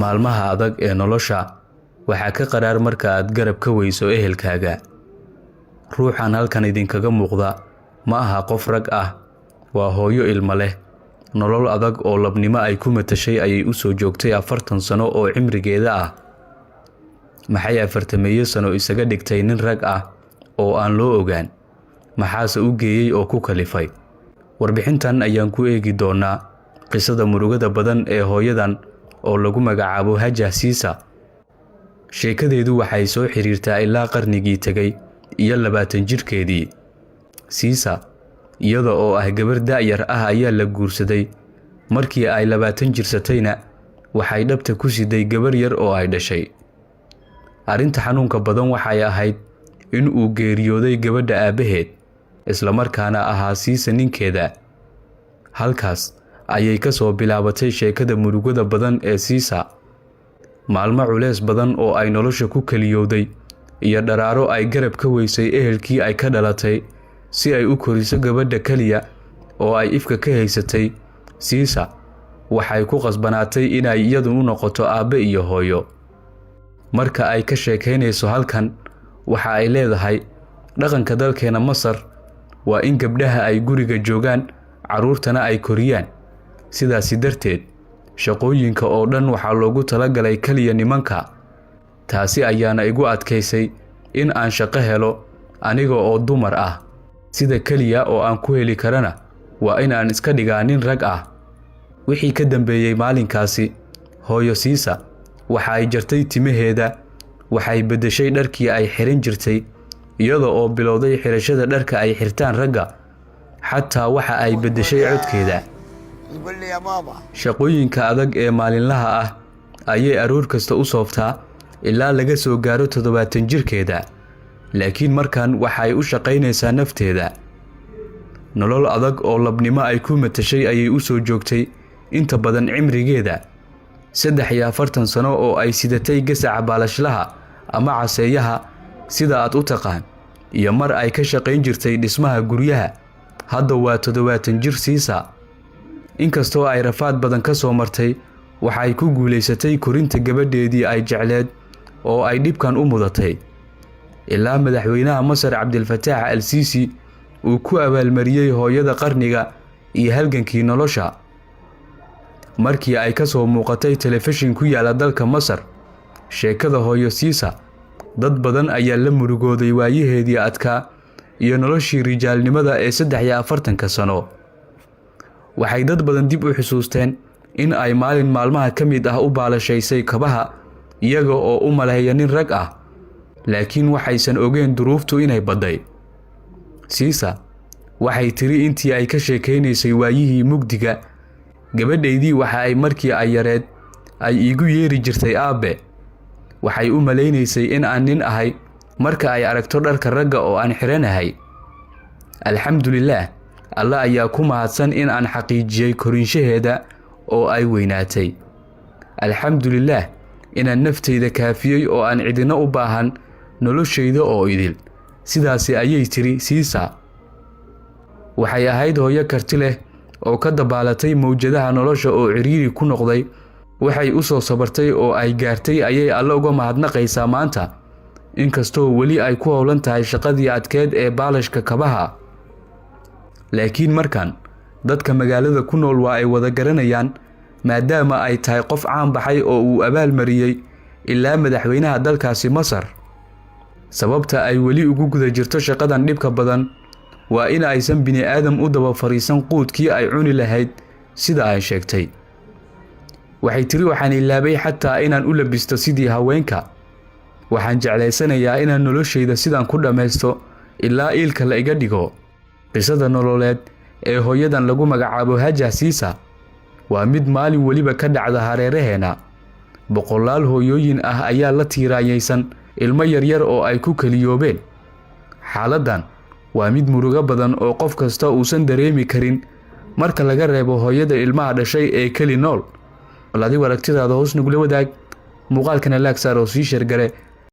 maalmaha adag ee nolosha waxaa ka qaraar marka aad garab ka weyso ehelkaaga. ruuxan halkan idinkaga muuqda ma aha qof rag ah, waa hooyo ilmo leh. nolol adag oo labnimo ay ku matashay ayay u soo joogtay 40 sano oo cimrigeeda ah. maxay 40 sano isaga dhigtay nin rag ah oo aan loo ogaan? maxaase u geeyay oo ku kalifay? warbixintan ayaan ku eegi doonaa qisada murugada badan ee hooyadan oo lagu magacaabo Hajah Siisa. sheekadeedu waxay soo xiriirtaa ilaa qarnigii tagay iyo 20 jirkeedii. Siisa iyada oo ah gabar da'yar ah ayaa la guursaday. markii ay 20 jirsatayna waxay dhabta ku siday gabar yar oo ay dhashay. arrinta xanuunka badan waxay ahayd in uu geeriyooday gabadha aabaheed, isla markaana ahaa Siisa ninkeeda. halkaas ayay ka soo bilaabatay sheekada murugada badan ee Siisa. maalmo culeys badan oo ay nolosha ku kaliyowday iyo dharaaro ay garab ka weysay ehelkii ay ka dhalatay si ay u koriso gabadha kaliya oo ay ifka ka haysatay. Siisa waxay ku qasbanaatay inay iyadu u noqoto aabe iyo hooyo. marka ay ka sheekaynayso halkan waxa ay leedahay dhaqanka dalkeena Masar waa in gabdhaha ay guriga joogaan, caruurtana ay koriyaan. sidaas darteed shaqooyinka oo dhan waxaa loogu talagalay kaliya nimanka. taasi ayaana igu adkaysay in aan shaqo helo aniga oo dumar ah. sida kaliya oo aan ku heli karana waa in aan iska dhigaa nin rag ah. wixii ka dambeeyay maalinkaasi, hooyo Siisa waxa ay jartay timaheeda, waxay bedeshay dharkii ay xiran jirtay, iyada oo bilowday xirashada dharka ay xirtaan ragga. xataa waxa ay bedeshay codkeeda. shaqooyinka adag ee maalinlaha ah ayay aroor kasta u sooftaa ilaa laga soo gaaro 70 jirkeeda. laakiin markan waxay u shaqaynaysaa nafteeda. nolol adag oo labnimo ay ku matashay ayay u soo joogtay inta badan cimrigeeda. 43 sano oo ay sidatay gasaca baalashlaha ama caseeyaha sida aad u taqaan, iyo mar ay ka shaqayn jirtay dhismaha guryaha. hadda waa 70 jir Siisa. inkastoo ay rafaad badan ka soo martay, waxay ku guuleysatay korinta gabadheedii ay jecleed oo ay dhibkan u mudatay. ilaa madaxweynaha Masar Cabdilfataax al-Siisi uu ku abaalmariyay hooyada qarniga iyo halgankii nolosha. markii ay ka soo muuqatay telefishin ku yaala dalka Masar sheekada hooyo Siisa, dad badan ayaa la murugooday waayaheedii adkaa iyo noloshii rijaalnimada ee 43 sano. waxay dad badan dib u xusuusteen in ay maalin maalmaha ka mid ah u baalashaysay kabaha iyaga oo u maleeya nin rag ah, laakiin waxaysan ogeen duruuftu inay badday. Siisa waxay tiri intii ay ka sheekaynaysay waayihii mugdiga, gabadheydii waxa ay markii ay yareed ay iigu yeeri jirtay aabe. waxay u maleynaysay in aan nin ahay marka ay aragto dharka ragga oo aan xiranahay. alxamdulillaah, Allah ayaa ku mahadsan in aan xaqiijiyay korinshaheeda oo ay weynaatay. alxamdulillaah, inaan nafteyda kaafiyay oo aan cidina u baahan nolosheyda oo idil. sidaasi ayay tiri Siisa. waxay ahayd hooyo karti leh oo ka dabaalatay mawjadaha nolosha oo ciriiri ku noqday. waxay u soo sabartay oo ay gaartay ayay Alle uga mahadnaqaysaa maanta, inkastoo weli ay ku howlan tahay shaqadii adkeed ee baalashka kabaha. laakiin markan dadka magaalada ku nool waa ay wada garanayaan, maadaama ay tahay qof caan baxay oo uu abaal mariyay ilaa madaxweynaha dalkaasi Masar. sababta ay weli ugu guda jirto shaqadan dhibka badan waa in aysan bini aadam u daba fariisan quudkii ay cuni lahayd sida ay sheegtay. waxay tiri waxaan ilaabay xataa inaan u labisto sidii haweenka. waxaan jeclaysanayaa inaan nolosheyda sidan ku dhammaysto ilaa iilka la iga dhigo. qisada nololeed ee hooyadan lagu magacaabo Hajah Siisa waa mid maalin waliba ka dhacda hareeraheena. boqolaal hooyooyin ah ayaa la tiiraayaysan ilmo yaryar oo ay ku kaliyoobeen. xaaladan waa mid murugo badan oo qof kasta uusan dareemi karin marka laga reebo hooyada ilmaha dhashay ee kali nool. walaadi waragtidaada hoos nugula wadaag, muuqaalkana laag saar oo sii share gare.